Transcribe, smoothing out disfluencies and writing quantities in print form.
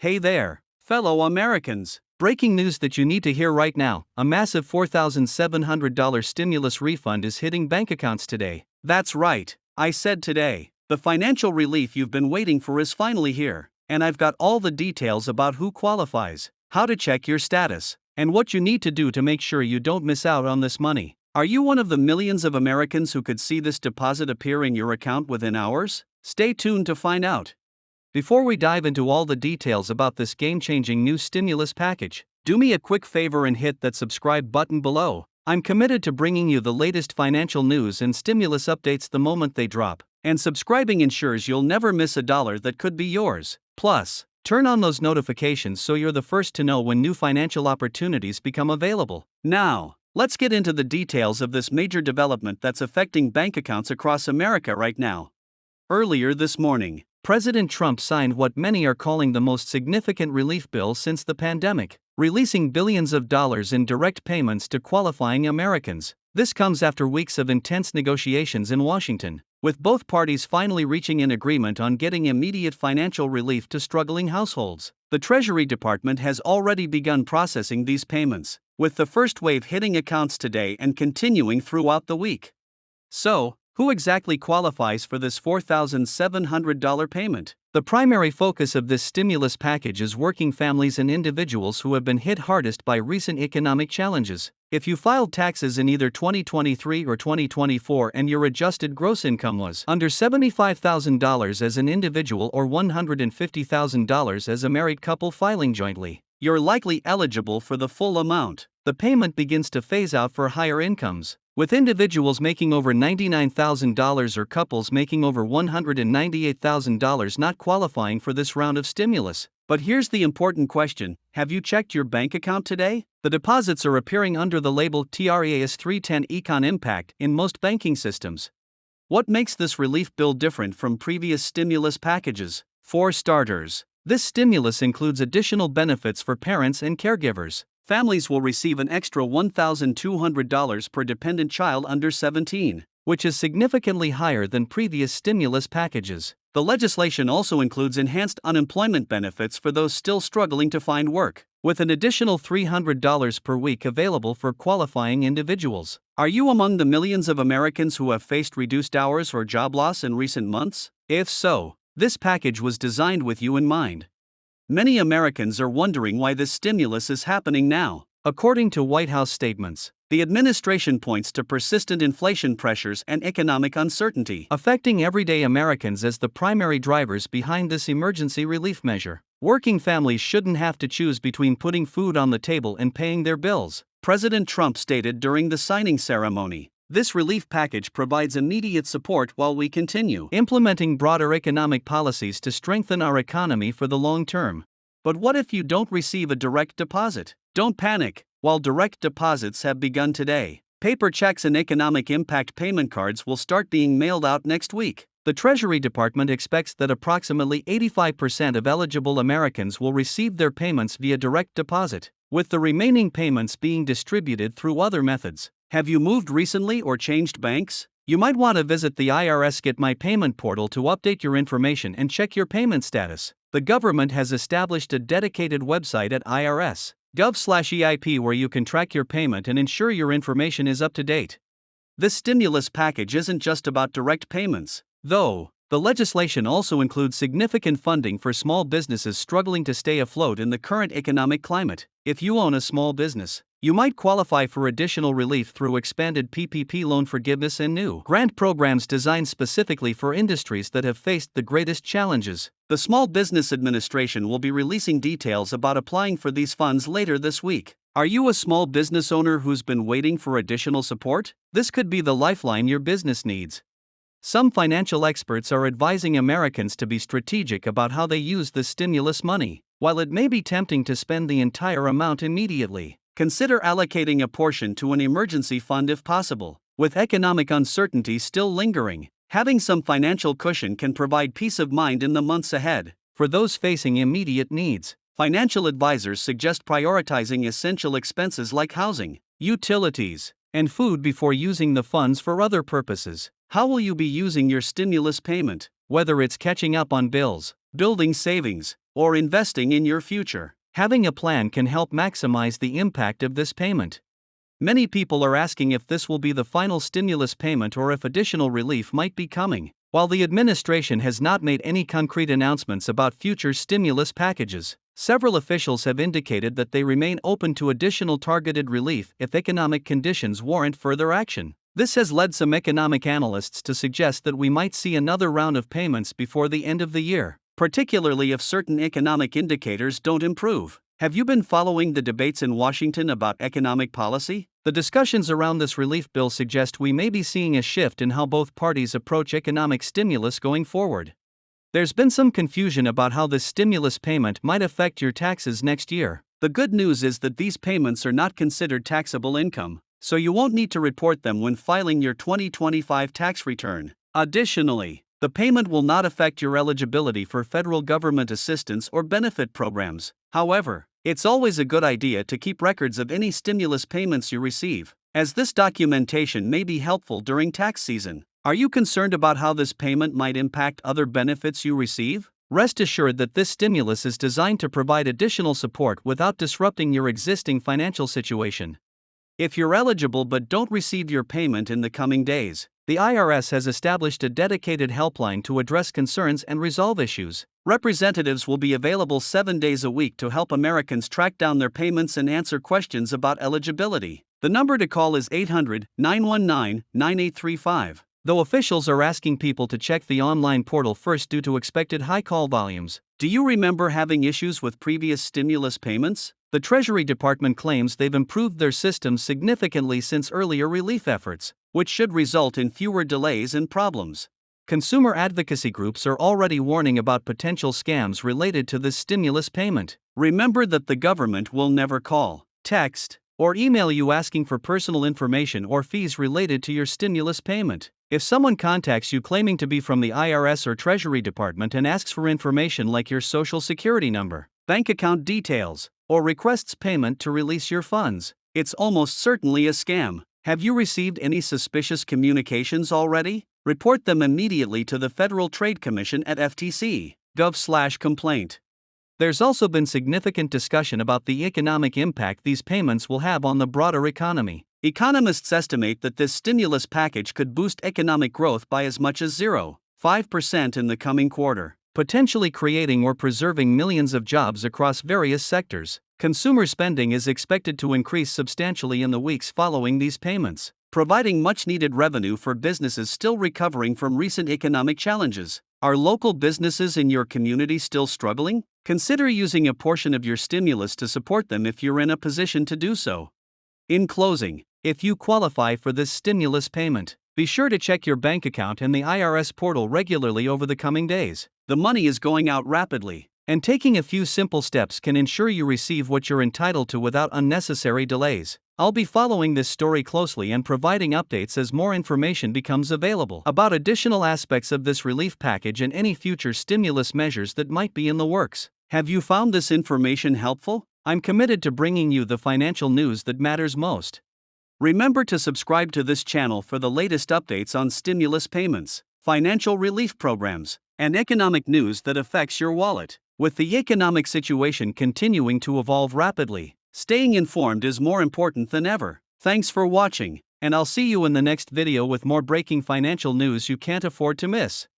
Hey there, fellow Americans. Breaking news that you need to hear right now: a massive $4,700 stimulus refund is hitting bank accounts today. That's right, I said today. The financial relief you've been waiting for is finally here, and I've got all the details about who qualifies, how to check your status, and what you need to do to make sure you don't miss out on this money. Are you one of the millions of Americans who could see this deposit appear in your account within hours? Stay tuned to find out. Before we dive into all the details about this game-changing new stimulus package, do me a quick favor and hit that subscribe button below. I'm committed to bringing you the latest financial news and stimulus updates the moment they drop, and subscribing ensures you'll never miss a dollar that could be yours. Plus, turn on those notifications so you're the first to know when new financial opportunities become available. Now, let's get into the details of this major development that's affecting bank accounts across America right now. Earlier this morning, President Trump signed what many are calling the most significant relief bill since the pandemic, releasing billions of dollars in direct payments to qualifying Americans. This comes after weeks of intense negotiations in Washington, with both parties finally reaching an agreement on getting immediate financial relief to struggling households. The Treasury Department has already begun processing these payments, with the first wave hitting accounts today and continuing throughout the week. So, who exactly qualifies for this $4,700 payment? The primary focus of this stimulus package is working families and individuals who have been hit hardest by recent economic challenges. If you filed taxes in either 2023 or 2024 and your adjusted gross income was under $75,000 as an individual or $150,000 as a married couple filing jointly, you're likely eligible for the full amount. The payment begins to phase out for higher incomes, with individuals making over $99,000 or couples making over $198,000 not qualifying for this round of stimulus. But here's the important question: have you checked your bank account today? The deposits are appearing under the label TRAS 310 Econ Impact in most banking systems. What makes this relief bill different from previous stimulus packages? For starters, this stimulus includes additional benefits for parents and caregivers. Families will receive an extra $1,200 per dependent child under 17, which is significantly higher than previous stimulus packages. The legislation also includes enhanced unemployment benefits for those still struggling to find work, with an additional $300 per week available for qualifying individuals. Are you among the millions of Americans who have faced reduced hours or job loss in recent months? If so, this package was designed with you in mind. Many Americans are wondering why this stimulus is happening now. According to White House statements, the administration points to persistent inflation pressures and economic uncertainty affecting everyday Americans as the primary drivers behind this emergency relief measure. Working families shouldn't have to choose between putting food on the table and paying their bills, President Trump stated during the signing ceremony. This relief package provides immediate support while we continue implementing broader economic policies to strengthen our economy for the long term. But what if you don't receive a direct deposit? Don't panic. While direct deposits have begun today, paper checks and economic impact payment cards will start being mailed out next week. The Treasury Department expects that approximately 85% of eligible Americans will receive their payments via direct deposit, with the remaining payments being distributed through other methods. Have you moved recently or changed banks? You might want to visit the IRS Get My Payment portal to update your information and check your payment status. The government has established a dedicated website at irs.gov/EIP where you can track your payment and ensure your information is up to date. This stimulus package isn't just about direct payments, though. The legislation also includes significant funding for small businesses struggling to stay afloat in the current economic climate. If you own a small business, you might qualify for additional relief through expanded PPP loan forgiveness and new grant programs designed specifically for industries that have faced the greatest challenges. The Small Business Administration will be releasing details about applying for these funds later this week. Are you a small business owner who's been waiting for additional support? This could be the lifeline your business needs. Some financial experts are advising Americans to be strategic about how they use this stimulus money. While it may be tempting to spend the entire amount immediately, consider allocating a portion to an emergency fund if possible. With economic uncertainty still lingering, having some financial cushion can provide peace of mind in the months ahead. For those facing immediate needs, financial advisors suggest prioritizing essential expenses like housing, utilities, and food before using the funds for other purposes. How will you be using your stimulus payment? Whether it's catching up on bills, building savings, or investing in your future. Having a plan can help maximize the impact of this payment. Many people are asking if this will be the final stimulus payment or if additional relief might be coming. While the administration has not made any concrete announcements about future stimulus packages, several officials have indicated that they remain open to additional targeted relief if economic conditions warrant further action. This has led some economic analysts to suggest that we might see another round of payments before the end of the year, particularly if certain economic indicators don't improve. Have you been following the debates in Washington about economic policy? The discussions around this relief bill suggest we may be seeing a shift in how both parties approach economic stimulus going forward. There's been some confusion about how this stimulus payment might affect your taxes next year. The good news is that these payments are not considered taxable income, so you won't need to report them when filing your 2025 tax return. Additionally, the payment will not affect your eligibility for federal government assistance or benefit programs. However, it's always a good idea to keep records of any stimulus payments you receive, as this documentation may be helpful during tax season. Are you concerned about how this payment might impact other benefits you receive? Rest assured that this stimulus is designed to provide additional support without disrupting your existing financial situation. If you're eligible but don't receive your payment in the coming days, the IRS has established a dedicated helpline to address concerns and resolve issues. Representatives will be available 7 days a week to help Americans track down their payments and answer questions about eligibility. The number to call is 800-919-9835. Though officials are asking people to check the online portal first due to expected high call volumes. Do you remember having issues with previous stimulus payments? The Treasury Department claims they've improved their systems significantly since earlier relief efforts, which should result in fewer delays and problems. Consumer advocacy groups are already warning about potential scams related to this stimulus payment. Remember that the government will never call, text, or email you asking for personal information or fees related to your stimulus payment. If someone contacts you claiming to be from the IRS or Treasury Department and asks for information like your social security number, bank account details, or requests payment to release your funds, it's almost certainly a scam. Have you received any suspicious communications already? Report them immediately to the Federal Trade Commission at ftc.gov/complaint. There's also been significant discussion about the economic impact these payments will have on the broader economy. Economists estimate that this stimulus package could boost economic growth by as much as 0.5% in the coming quarter, potentially creating or preserving millions of jobs across various sectors. Consumer spending is expected to increase substantially in the weeks following these payments, providing much-needed revenue for businesses still recovering from recent economic challenges. Are local businesses in your community still struggling? Consider using a portion of your stimulus to support them if you're in a position to do so. In closing, if you qualify for this stimulus payment, be sure to check your bank account and the IRS portal regularly over the coming days. The money is going out rapidly, and taking a few simple steps can ensure you receive what you're entitled to without unnecessary delays. I'll be following this story closely and providing updates as more information becomes available about additional aspects of this relief package and any future stimulus measures that might be in the works. Have you found this information helpful? I'm committed to bringing you the financial news that matters most. Remember to subscribe to this channel for the latest updates on stimulus payments, financial relief programs, and economic news that affects your wallet. With the economic situation continuing to evolve rapidly, staying informed is more important than ever. Thanks for watching, and I'll see you in the next video with more breaking financial news you can't afford to miss.